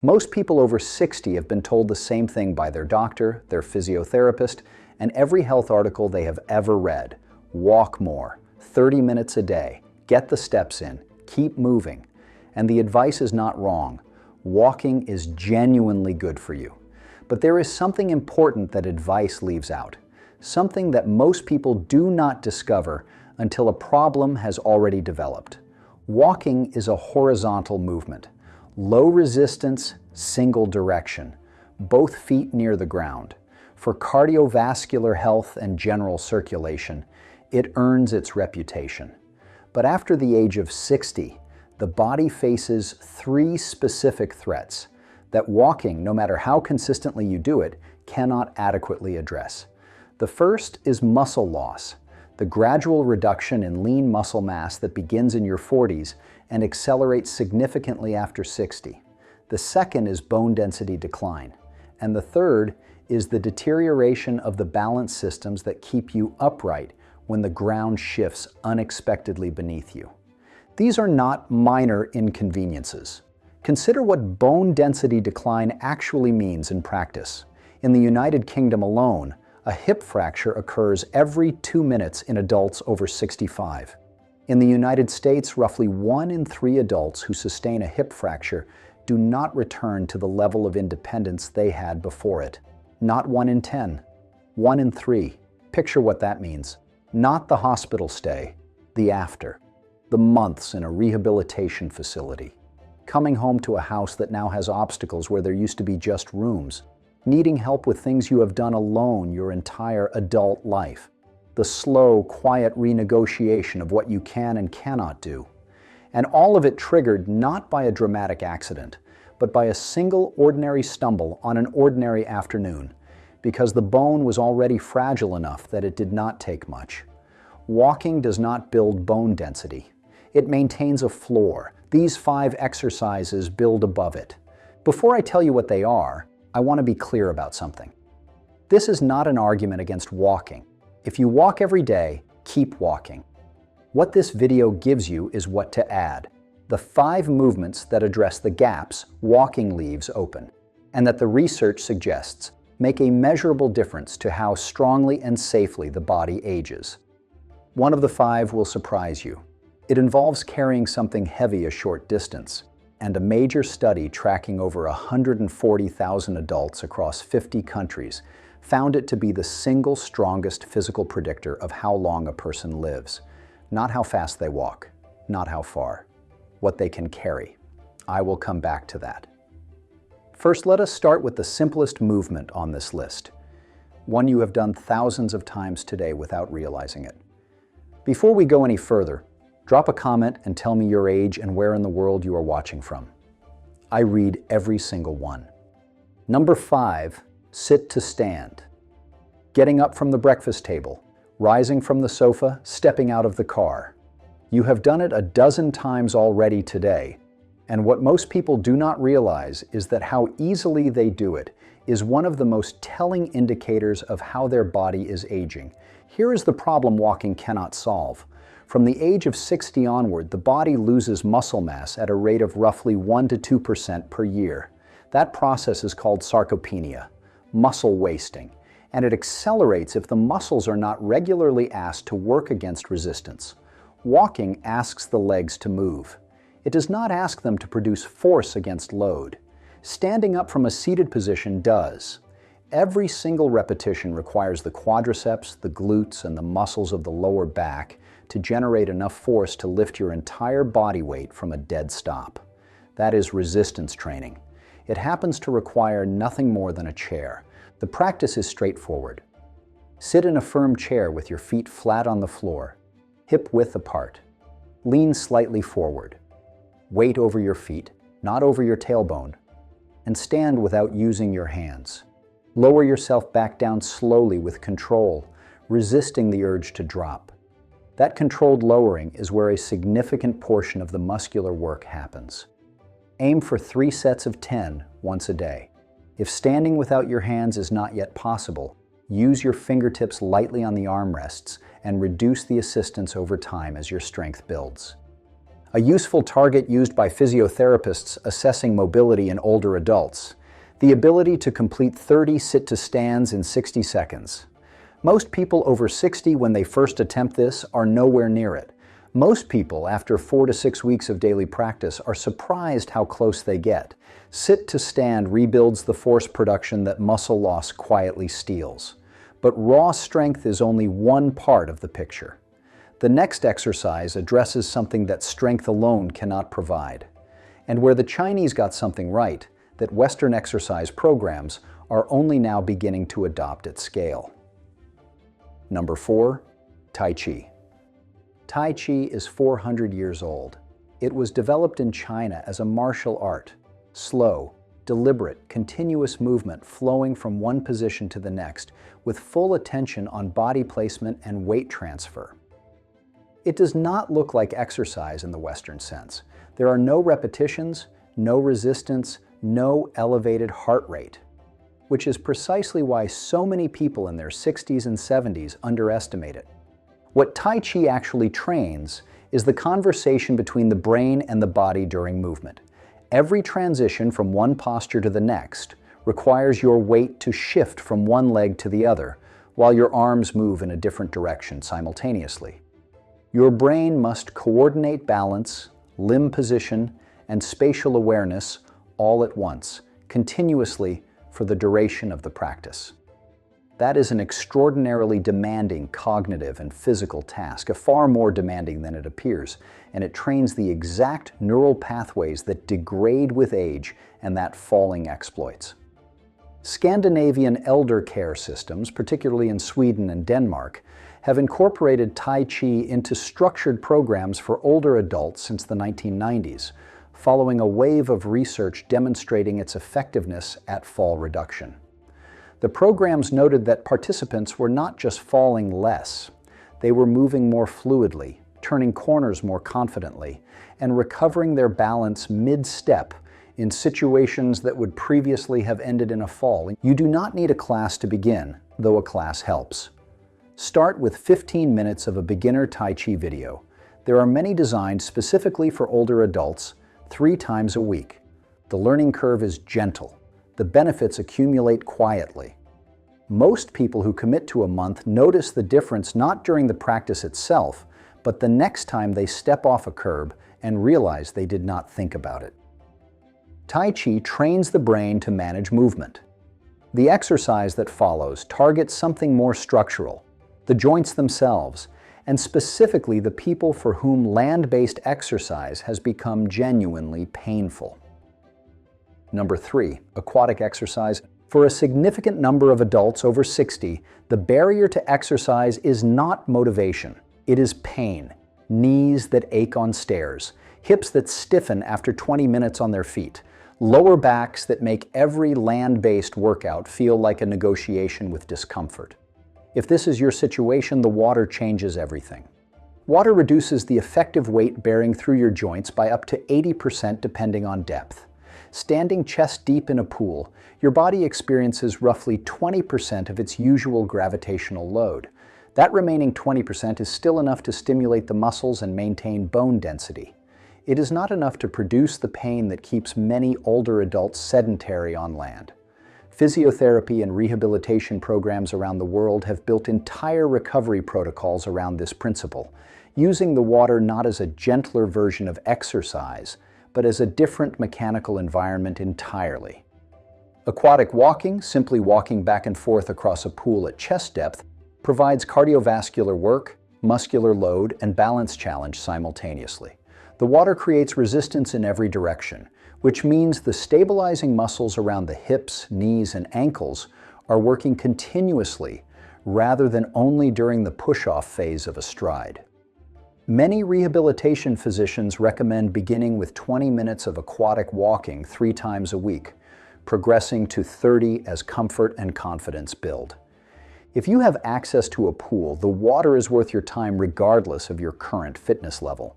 Most people over 60 have been told the same thing by their doctor, their physiotherapist, and every health article they have ever read. Walk more, 30 minutes a day, get the steps in, keep moving. And the advice is not wrong. Walking is genuinely good for you. But there is something important that advice leaves out. Something that most people do not discover until a problem has already developed. Walking is a horizontal movement. Low resistance, single direction. Both feet near the ground. For cardiovascular health and general circulation, it earns its reputation. But after the age of 60, the body faces three specific threats that walking, no matter how consistently you do it, cannot adequately address. The first is muscle loss, the gradual reduction in lean muscle mass that begins in your 40s and accelerates significantly after 60. The second is bone density decline. And the third is the deterioration of the balance systems that keep you upright when the ground shifts unexpectedly beneath you. These are not minor inconveniences. Consider what bone density decline actually means in practice. In the United Kingdom alone, a hip fracture occurs every 2 minutes in adults over 65. In the United States, roughly 1 in 3 adults who sustain a hip fracture do not return to the level of independence they had before it. Not 1 in 10, 1 in 3. Picture what that means. Not the hospital stay, the after. The months in a rehabilitation facility. Coming home to a house that now has obstacles where there used to be just rooms. Needing help with things you have done alone your entire adult life. The slow, quiet renegotiation of what you can and cannot do. And all of it triggered not by a dramatic accident, but by a single ordinary stumble on an ordinary afternoon, because the bone was already fragile enough that it did not take much. Walking does not build bone density. It maintains a floor. These 5 exercises build above it. Before I tell you what they are, I want to be clear about something. This is not an argument against walking. If you walk every day, keep walking. What this video gives you is what to add. The 5 movements that address the gaps walking leaves open, and that the research suggests make a measurable difference to how strongly and safely the body ages. One of the 5 will surprise you. It involves carrying something heavy a short distance, and a major study tracking over 140,000 adults across 50 countries found it to be the single strongest physical predictor of how long a person lives. Not how fast they walk, not how far, what they can carry. I will come back to that. First, let us start with the simplest movement on this list, one you have done thousands of times today without realizing it. Before we go any further, drop a comment and tell me your age and where in the world you are watching from. I read every single one. Number 5, sit to stand. Getting up from the breakfast table, rising from the sofa, stepping out of the car. You have done it a dozen times already today, and what most people do not realize is that how easily they do it is one of the most telling indicators of how their body is aging. Here is the problem walking cannot solve. From the age of 60 onward, the body loses muscle mass at a rate of roughly 1 to 2% per year. That process is called sarcopenia, muscle wasting, and it accelerates if the muscles are not regularly asked to work against resistance. Walking asks the legs to move. It does not ask them to produce force against load. Standing up from a seated position does. Every single repetition requires the quadriceps, the glutes, and the muscles of the lower back to generate enough force to lift your entire body weight from a dead stop. That is resistance training. It happens to require nothing more than a chair. The practice is straightforward. Sit in a firm chair with your feet flat on the floor, hip width apart. Lean slightly forward. Weight over your feet, not over your tailbone, and stand without using your hands. Lower yourself back down slowly with control, resisting the urge to drop. That controlled lowering is where a significant portion of the muscular work happens. Aim for 3 sets of 10 once a day. If standing without your hands is not yet possible, use your fingertips lightly on the armrests and reduce the assistance over time as your strength builds. a useful target used by physiotherapists assessing mobility in older adults. The ability to complete 30 sit-to-stands in 60 seconds. Most people over 60 when they first attempt this are nowhere near it. Most people, after 4 to 6 weeks of daily practice, are surprised how close they get. Sit-to-stand rebuilds the force production that muscle loss quietly steals. But raw strength is only one part of the picture. The next exercise addresses something that strength alone cannot provide. And where the Chinese got something right, that Western exercise programs are only now beginning to adopt at scale. Number 4, Tai Chi. Tai Chi is 400 years old. It was developed in China as a martial art. Slow, deliberate, continuous movement flowing from one position to the next with full attention on body placement and weight transfer. It does not look like exercise in the Western sense. There are no repetitions, no resistance, no elevated heart rate, which is precisely why so many people in their 60s and 70s underestimate it. What Tai Chi actually trains is the conversation between the brain and the body during movement. Every transition from one posture to the next requires your weight to shift from one leg to the other, while your arms move in a different direction simultaneously. Your brain must coordinate balance, limb position, and spatial awareness all at once, continuously for the duration of the practice. That is an extraordinarily demanding cognitive and physical task, far more demanding than it appears, and it trains the exact neural pathways that degrade with age and that falling exploits. Scandinavian elder care systems, particularly in Sweden and Denmark, have incorporated Tai Chi into structured programs for older adults since the 1990s, following a wave of research demonstrating its effectiveness at fall reduction. The programs noted that participants were not just falling less, they were moving more fluidly, turning corners more confidently, and recovering their balance mid-step in situations that would previously have ended in a fall. You do not need a class to begin, though a class helps. Start with 15 minutes of a beginner Tai Chi video. There are many designed specifically for older adults, 3 times a week. The learning curve is gentle. The benefits accumulate quietly. Most people who commit to a month notice the difference not during the practice itself, but the next time they step off a curb and realize they did not think about it. Tai Chi trains the brain to manage movement. The exercise that follows targets something more structural, the joints themselves, and specifically the people for whom land-based exercise has become genuinely painful. Number 3, aquatic exercise. For a significant number of adults over 60, the barrier to exercise is not motivation. It is pain. Knees that ache on stairs, hips that stiffen after 20 minutes on their feet, lower backs that make every land-based workout feel like a negotiation with discomfort. If this is your situation, the water changes everything. Water reduces the effective weight bearing through your joints by up to 80% depending on depth. Standing chest deep in a pool, your body experiences roughly 20% of its usual gravitational load. That remaining 20% is still enough to stimulate the muscles and maintain bone density. It is not enough to produce the pain that keeps many older adults sedentary on land. Physiotherapy and rehabilitation programs around the world have built entire recovery protocols around this principle, using the water not as a gentler version of exercise, but as a different mechanical environment entirely. Aquatic walking, simply walking back and forth across a pool at chest depth, provides cardiovascular work, muscular load, and balance challenge simultaneously. The water creates resistance in every direction, which means the stabilizing muscles around the hips, knees, and ankles are working continuously rather than only during the push-off phase of a stride. Many rehabilitation physicians recommend beginning with 20 minutes of aquatic walking 3 times a week, progressing to 30 as comfort and confidence build. If you have access to a pool, the water is worth your time regardless of your current fitness level.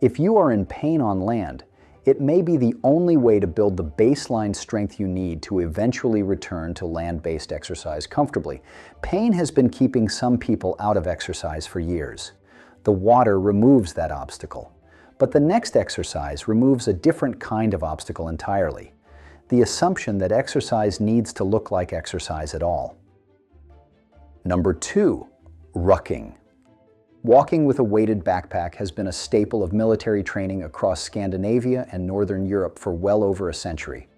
If you are in pain on land, it may be the only way to build the baseline strength you need to eventually return to land-based exercise comfortably. Pain has been keeping some people out of exercise for years. The water removes that obstacle. But the next exercise removes a different kind of obstacle entirely: the assumption that exercise needs to look like exercise at all. Number 2, rucking. Walking with a weighted backpack has been a staple of military training across Scandinavia and Northern Europe for well over a century.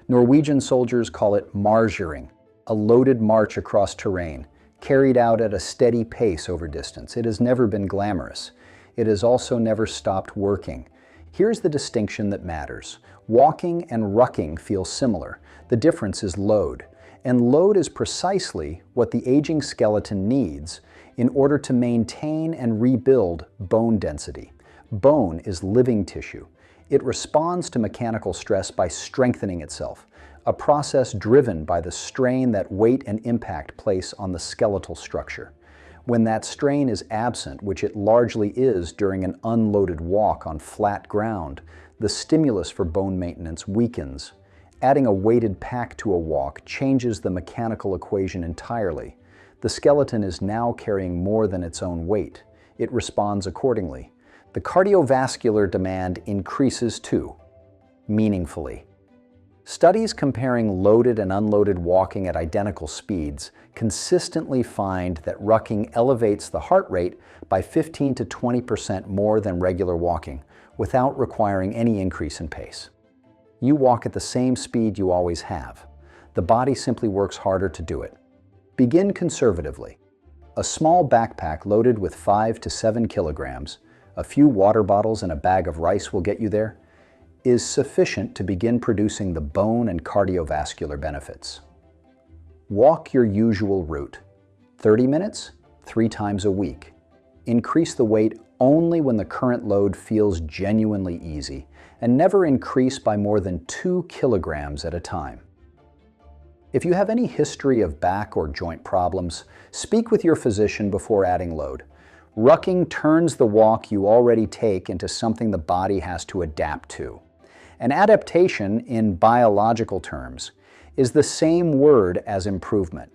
Norwegian soldiers call it marjoring, a loaded march across terrain, carried out at a steady pace over distance. It has never been glamorous. It has also never stopped working. Here's the distinction that matters. Walking and rucking feel similar. The difference is load. And load is precisely what the aging skeleton needs in order to maintain and rebuild bone density. Bone is living tissue. It responds to mechanical stress by strengthening itself, a process driven by the strain that weight and impact place on the skeletal structure. When that strain is absent, which it largely is during an unloaded walk on flat ground, the stimulus for bone maintenance weakens. Adding a weighted pack to a walk changes the mechanical equation entirely. The skeleton is now carrying more than its own weight. It responds accordingly. The cardiovascular demand increases too, meaningfully. Studies comparing loaded and unloaded walking at identical speeds consistently find that rucking elevates the heart rate by 15 to 20% more than regular walking, without requiring any increase in pace. You walk at the same speed you always have. The body simply works harder to do it. Begin conservatively. A small backpack loaded with 5 to 7 kilograms, a few water bottles and a bag of rice will get you there, is sufficient to begin producing the bone and cardiovascular benefits. Walk your usual route. 30 minutes, 3 times a week. Increase the weight only when the current load feels genuinely easy, and never increase by more than 2 kilograms at a time. If you have any history of back or joint problems, speak with your physician before adding load. Rucking turns the walk you already take into something the body has to adapt to. An adaptation, in biological terms, is the same word as improvement.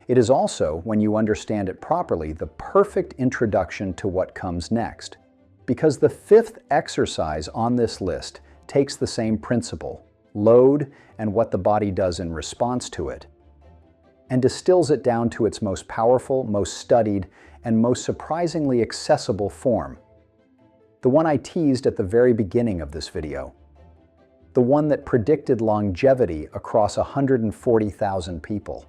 It is also, when you understand it properly, the perfect introduction to what comes next. Because the 5th exercise on this list takes the same principle, load and what the body does in response to it, and distills it down to its most powerful, most studied, and most surprisingly accessible form. The one I teased at the very beginning of this video. The one that predicted longevity across 140,000 people.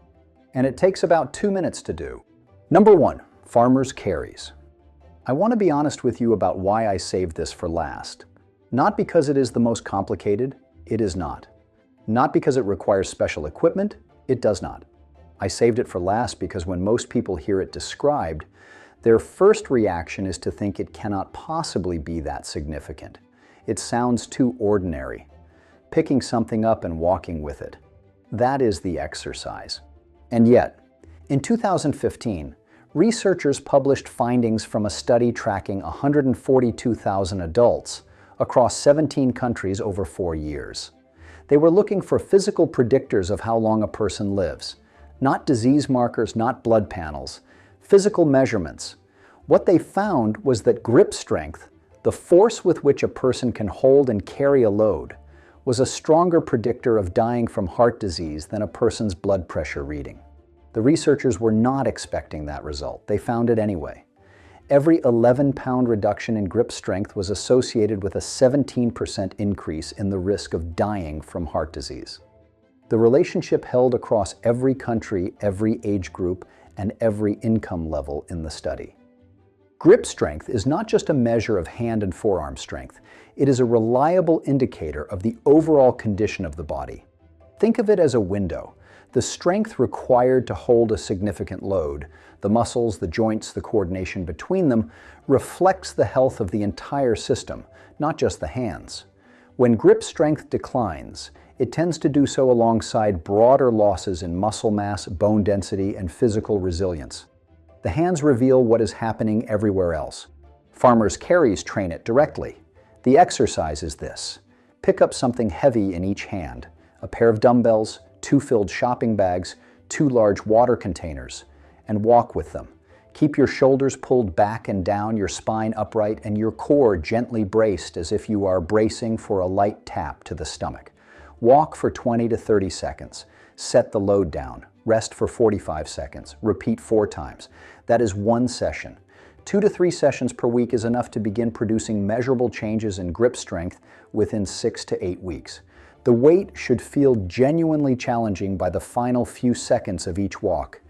And it takes about 2 minutes to do. Number 1, farmer's carries. I want to be honest with you about why I saved this for last. Not because it is the most complicated, it is not. Not because it requires special equipment, it does not. I saved it for last because when most people hear it described, their first reaction is to think it cannot possibly be that significant. It sounds too ordinary. Picking something up and walking with it. That is the exercise. And yet, in 2015, researchers published findings from a study tracking 142,000 adults across 17 countries over 4 years. They were looking for physical predictors of how long a person lives, not disease markers, not blood panels, physical measurements. What they found was that grip strength, the force with which a person can hold and carry a load, was a stronger predictor of dying from heart disease than a person's blood pressure reading. The researchers were not expecting that result. They found it anyway. Every 11-pound reduction in grip strength was associated with a 17% increase in the risk of dying from heart disease. The relationship held across every country, every age group, and every income level in the study. Grip strength is not just a measure of hand and forearm strength. It is a reliable indicator of the overall condition of the body. Think of it as a window. The strength required to hold a significant load, the muscles, the joints, the coordination between them, reflects the health of the entire system, not just the hands. When grip strength declines, it tends to do so alongside broader losses in muscle mass, bone density, and physical resilience. The hands reveal what is happening everywhere else. Farmer's carries train it directly. The exercise is this. Pick up something heavy in each hand, a pair of dumbbells, 2 filled shopping bags, 2 large water containers, and walk with them. Keep your shoulders pulled back and down, your spine upright, and your core gently braced as if you are bracing for a light tap to the stomach. Walk for 20 to 30 seconds. Set the load down. Rest for 45 seconds. Repeat 4 times. That is 1 session. 2 to 3 sessions per week is enough to begin producing measurable changes in grip strength within 6 to 8 weeks. The weight should feel genuinely challenging by the final few seconds of each walk.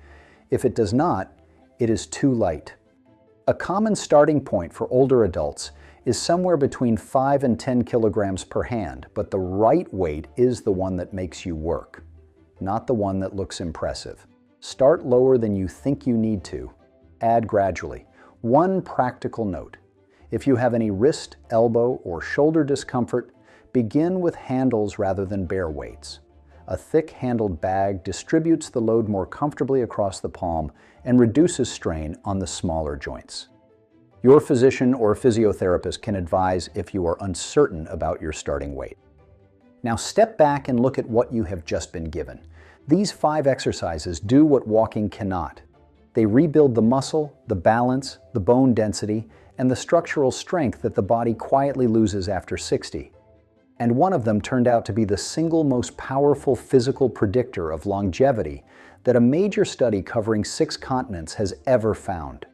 If it does not, it is too light. A common starting point for older adults is somewhere between 5 and 10 kilograms per hand, but the right weight is the one that makes you work, not the one that looks impressive. Start lower than you think you need to. Add gradually. One practical note: if you have any wrist, elbow, or shoulder discomfort, begin with handles rather than bare weights. A thick-handled bag distributes the load more comfortably across the palm and reduces strain on the smaller joints. Your physician or physiotherapist can advise if you are uncertain about your starting weight. Now step back and look at what you have just been given. These 5 exercises do what walking cannot. They rebuild the muscle, the balance, the bone density, and the structural strength that the body quietly loses after 60. And one of them turned out to be the single most powerful physical predictor of longevity that a major study covering 6 continents has ever found.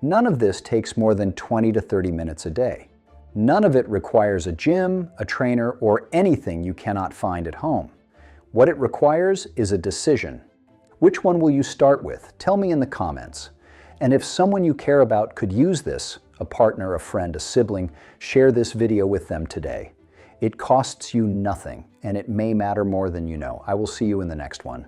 None of this takes more than 20 to 30 minutes a day. None of it requires a gym, a trainer, or anything you cannot find at home. What it requires is a decision. Which one will you start with? Tell me in the comments. And if someone you care about could use this, a partner, a friend, a sibling, share this video with them today. It costs you nothing, and it may matter more than you know. I will see you in the next one.